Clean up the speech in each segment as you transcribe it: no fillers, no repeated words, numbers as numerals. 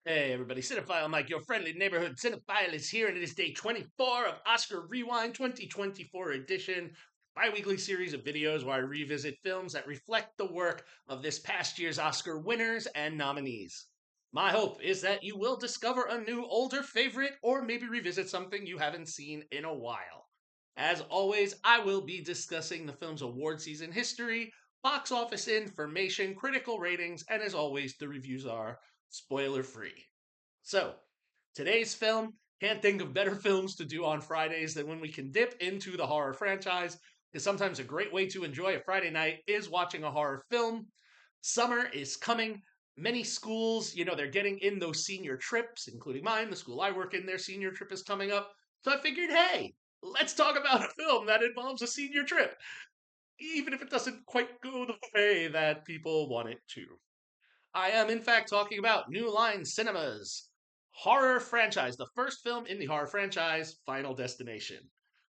Hey everybody, Cinephile Mike, your friendly neighborhood cinephile is here, and it is day 24 of Oscar Rewind 2024 edition, bi-weekly series of videos where I revisit films that reflect the work of this past year's Oscar winners and nominees. My hope is that you will discover a new older favorite or maybe revisit something you haven't seen in a while. As always, I will be discussing the film's award season history, box office information, critical ratings, and as always, the reviews are spoiler free. So, today's film, can't think of better films to do on Fridays than when we can dip into the horror franchise, because sometimes a great way to enjoy a Friday night is watching a horror film. Summer is coming. Many schools, they're getting in those senior trips, including mine. The school I work in, their senior trip is coming up. So I figured, hey, let's talk about a film that involves a senior trip, even if it doesn't quite go the way that people want it to. I am, in fact, talking about New Line Cinema's horror franchise, the first film in the horror franchise, Final Destination.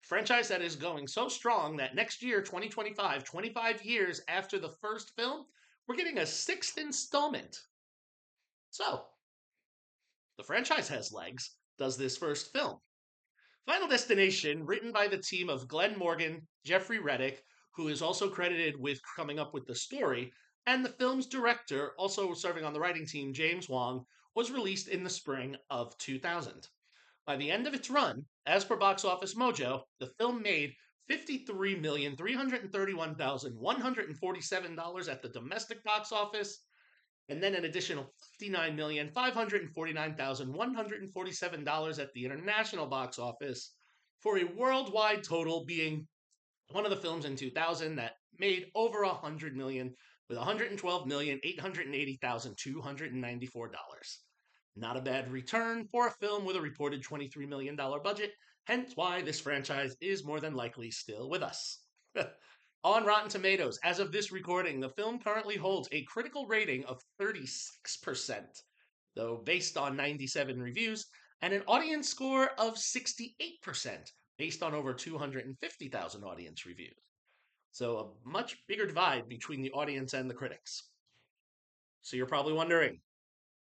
Franchise that is going so strong that next year, 2025, 25 years after the first film, we're getting a sixth installment. So, the franchise has legs, does this first film. Final Destination, written by the team of Glenn Morgan, Jeffrey Reddick, who is also credited with coming up with the story, and the film's director, also serving on the writing team, James Wong, was released in the spring of 2000. By the end of its run, as per Box Office Mojo, the film made $53,331,147 at the domestic box office, and then an additional $59,549,147 at the international box office, for a worldwide total being one of the films in 2000 that made over $100 million with $112,880,294. Not a bad return for a film with a reported $23 million budget, hence why this franchise is more than likely still with us. On Rotten Tomatoes, as of this recording, the film currently holds a critical rating of 36%, though based on 97 reviews, and an audience score of 68%, based on over 250,000 audience reviews. So a much bigger divide between the audience and the critics. So you're probably wondering,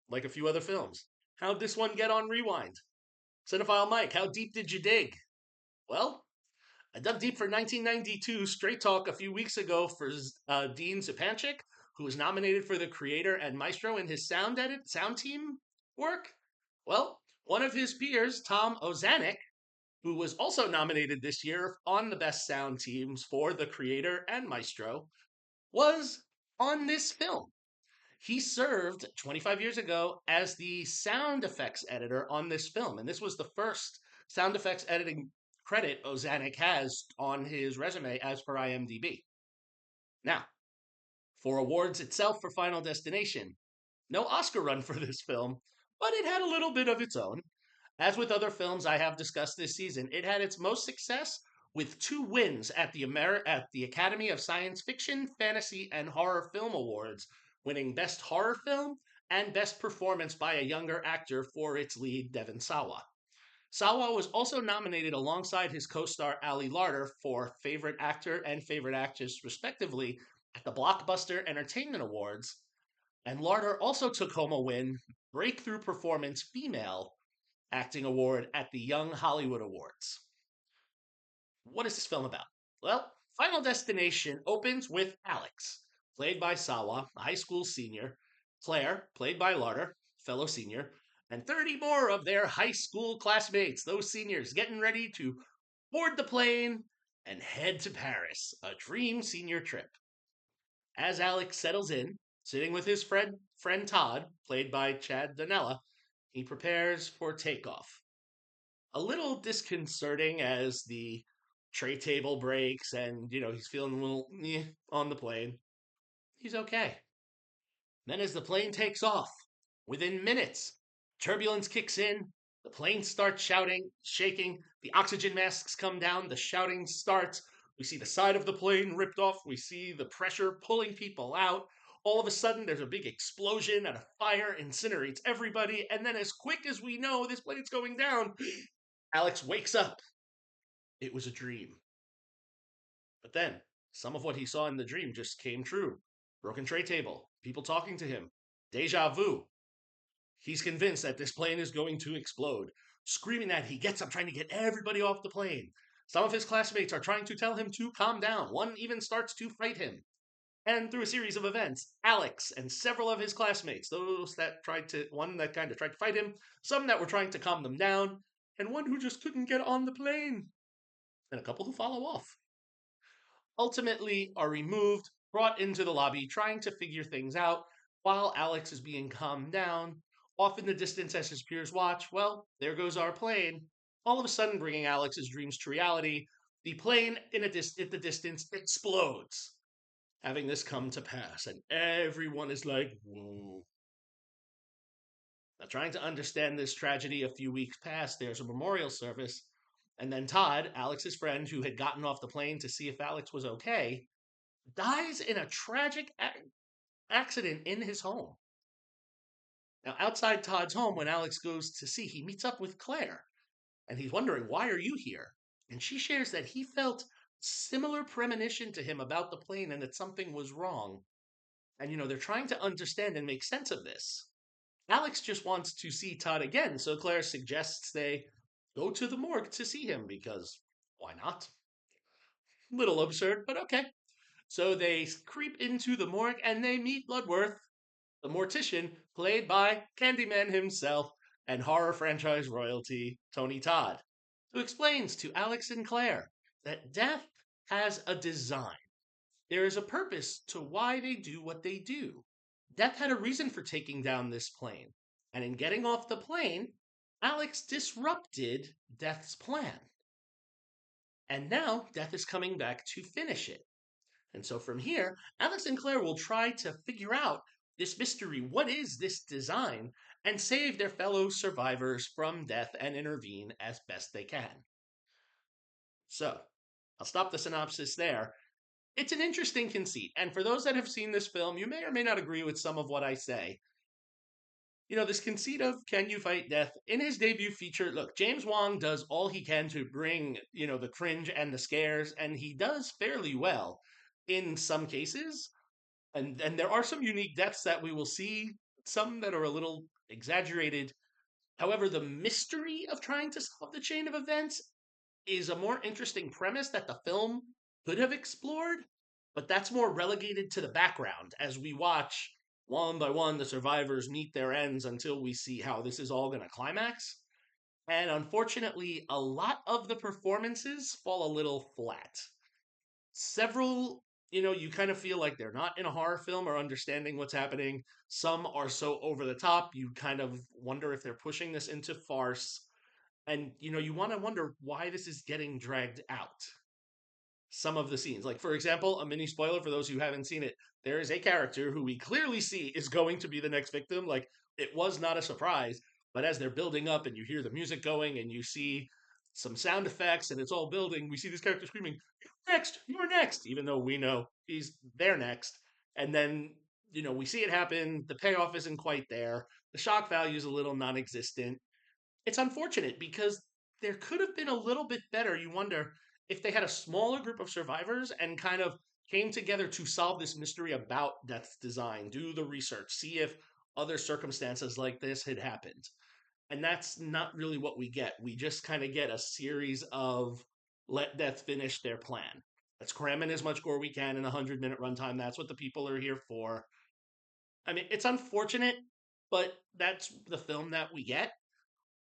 like a few other films, how'd this one get on Rewind? Cinephile Mike, how deep did you dig? Well, I dug deep for 1992 Straight Talk a few weeks ago for Dean Zupanchik, who was nominated for the creator and maestro in his sound team work. Well, one of his peers, Tom Ozanek, who was also nominated this year on the best sound teams for the creator and maestro, was on this film. He served 25 years ago as the sound effects editor on this film, and this was the first sound effects editing credit Ozanek has on his resume as per IMDb. Now, for awards itself for Final Destination, no Oscar run for this film, but it had a little bit of its own. As with other films I have discussed this season, it had its most success with two wins at the Academy of Science Fiction, Fantasy, and Horror Film Awards, winning Best Horror Film and Best Performance by a Younger Actor for its lead, Devon Sawa. Sawa was also nominated alongside his co-star Ali Larter for Favorite Actor and Favorite Actress, respectively, at the Blockbuster Entertainment Awards, and Larter also took home a win, Breakthrough Performance Female Acting Award at the Young Hollywood Awards. What is this film about? Well, Final Destination opens with Alex, played by Sawa, a high school senior, Claire, played by Larter, fellow senior, and 30 more of their high school classmates, those seniors, getting ready to board the plane and head to Paris, a dream senior trip. As Alex settles in, sitting with his friend Todd, played by Chad Donella, he prepares for takeoff. A little disconcerting as the tray table breaks and, he's feeling a little on the plane. He's okay. Then, as the plane takes off, within minutes, turbulence kicks in, the plane starts shouting, shaking, the oxygen masks come down, the shouting starts. We see the side of the plane ripped off, we see the pressure pulling people out. All of a sudden, there's a big explosion and a fire incinerates everybody. And then, as quick as we know this plane's going down, Alex wakes up. It was a dream. But then, some of what he saw in the dream just came true. Broken tray table, people talking to him, deja vu. He's convinced that this plane is going to explode. Screaming that, he gets up trying to get everybody off the plane. Some of his classmates are trying to tell him to calm down. One even starts to fight him. And through a series of events, Alex and several of his classmates, one that kind of tried to fight him, some that were trying to calm them down, and one who just couldn't get on the plane, and a couple who follow off, ultimately are removed, brought into the lobby, trying to figure things out while Alex is being calmed down. Off in the distance, as his peers watch, well, there goes our plane. All of a sudden, bringing Alex's dreams to reality, the plane in the distance explodes, having this come to pass. And everyone is like, whoa. Now, trying to understand this tragedy, a few weeks pass, there's a memorial service. And then Todd, Alex's friend, who had gotten off the plane to see if Alex was okay, dies in a tragic accident in his home. Now, outside Todd's home, when Alex goes to see, he meets up with Claire, and he's wondering, why are you here? And she shares that he felt similar premonition to him about the plane and that something was wrong. And, they're trying to understand and make sense of this. Alex just wants to see Todd again, so Claire suggests they go to the morgue to see him because why not? Little absurd, but okay. So they creep into the morgue and they meet Bloodworth, the mortician, played by Candyman himself and horror franchise royalty Tony Todd, who explains to Alex and Claire that death has a design. There is a purpose to why they do what they do. Death had a reason for taking down this plane, and in getting off the plane, Alex disrupted Death's plan. And now Death is coming back to finish it. And so from here, Alex and Claire will try to figure out this mystery. What is this design? And save their fellow survivors from death and intervene as best they can. So, I'll stop the synopsis there. It's an interesting conceit, and for those that have seen this film, you may or may not agree with some of what I say. This conceit of can you fight death in his debut feature. Look, James Wong does all he can to bring, the cringe and the scares, and he does fairly well in some cases. And there are some unique deaths that we will see, some that are a little exaggerated. However, the mystery of trying to solve the chain of events is a more interesting premise that the film could have explored, but that's more relegated to the background as we watch one by one the survivors meet their ends until we see how this is all going to climax. And unfortunately, a lot of the performances fall a little flat. Several, you kind of feel like they're not in a horror film or understanding what's happening. Some are so over the top, you kind of wonder if they're pushing this into farce. And, you want to wonder why this is getting dragged out. Some of the scenes, like, for example, a mini spoiler for those who haven't seen it, there is a character who we clearly see is going to be the next victim. Like, it was not a surprise, but as they're building up and you hear the music going and you see some sound effects and it's all building, we see this character screaming, you're next, even though we know he's there next. And then, we see it happen. The payoff isn't quite there. The shock value is a little non existent. It's unfortunate because there could have been a little bit better. You wonder if they had a smaller group of survivors and kind of came together to solve this mystery about death's design, do the research, see if other circumstances like this had happened. And that's not really what we get. We just kind of get a series of let death finish their plan. Let's cram in as much gore we can in a 100-minute runtime. That's what the people are here for. I mean, it's unfortunate, but that's the film that we get.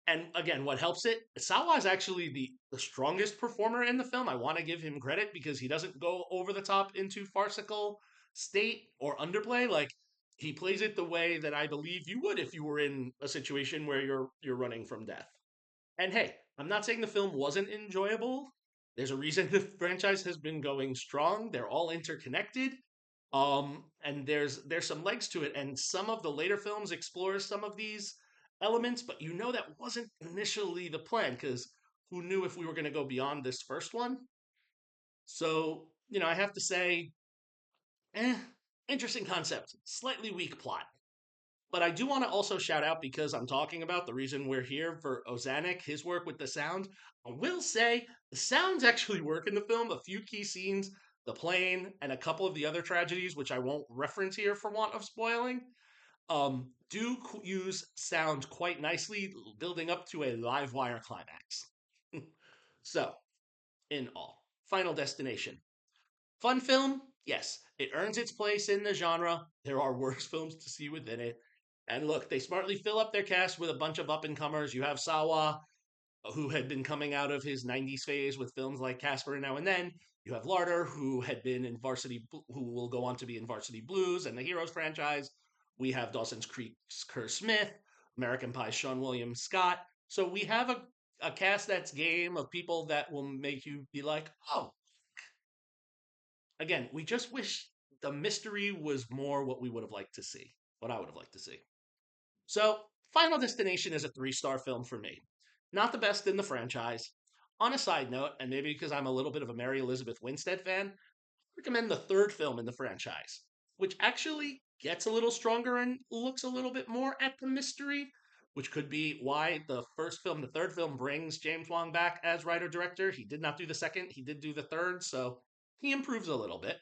And again, what helps it, Sawa is actually the strongest performer in the film. I want to give him credit because he doesn't go over the top into farcical state or underplay. Like, he plays it the way that I believe you would if you were in a situation where you're running from death. And hey, I'm not saying the film wasn't enjoyable. There's a reason the franchise has been going strong. They're all interconnected. And there's some legs to it, and some of the later films explore some of these elements, but that wasn't initially the plan because who knew if we were going to go beyond this first one? So, I have to say, eh, interesting concept, slightly weak plot. But I do want to also shout out, because I'm talking about the reason we're here, for Ozanek, his work with the sound. I will say the sounds actually work in the film. A few key scenes, the plane, and a couple of the other tragedies, which I won't reference here for want of spoiling. do use sound quite nicely, building up to a live wire climax. So, in all, Final Destination. Fun film? Yes. It earns its place in the genre. There are worse films to see within it. And look, they smartly fill up their cast with a bunch of up and comers. You have Sawa, who had been coming out of his 90s phase with films like Casper Now and Then. You have Larder, who had been in who will go on to be in Varsity Blues and the Heroes franchise. We have Dawson's Creek's Kerr Smith, American Pie's Sean William Scott. So we have a cast that's game of people that will make you be like, oh, again, we just wish the mystery was more what we would have liked to see, what I would have liked to see. So, Final Destination is a 3-star film for me. Not the best in the franchise. On a side note, and maybe because I'm a little bit of a Mary Elizabeth Winstead fan, I recommend the third film in the franchise, which actually gets a little stronger and looks a little bit more at the mystery, which could be why the third film brings James Wong back as writer director. He did not do the second, he did do the third, so he improves a little bit.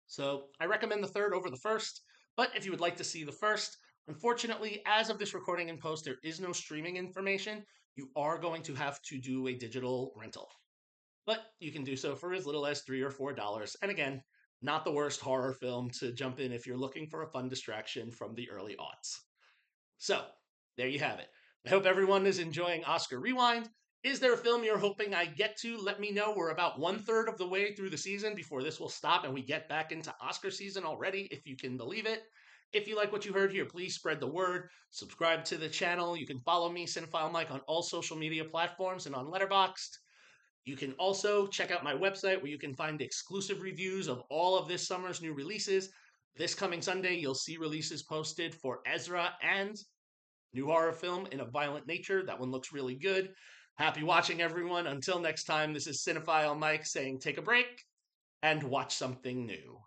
So I recommend the third over the first. But if you would like to see the first, unfortunately, as of this recording and post, there is no streaming information. You are going to have to do a digital rental. But you can do so for as little as $3 or $4. And again, not the worst horror film to jump in if you're looking for a fun distraction from the early aughts. So, there you have it. I hope everyone is enjoying Oscar Rewind. Is there a film you're hoping I get to? Let me know. We're about 1/3 of the way through the season before this will stop and we get back into Oscar season already, if you can believe it. If you like what you heard here, please spread the word. Subscribe to the channel. You can follow me, Cinephile Mike, on all social media platforms and on Letterboxd. You can also check out my website where you can find exclusive reviews of all of this summer's new releases. This coming Sunday, you'll see releases posted for Ezra and new horror film in a violent nature. That one looks really good. Happy watching, everyone. Until next time, this is Cinephile Mike saying take a break and watch something new.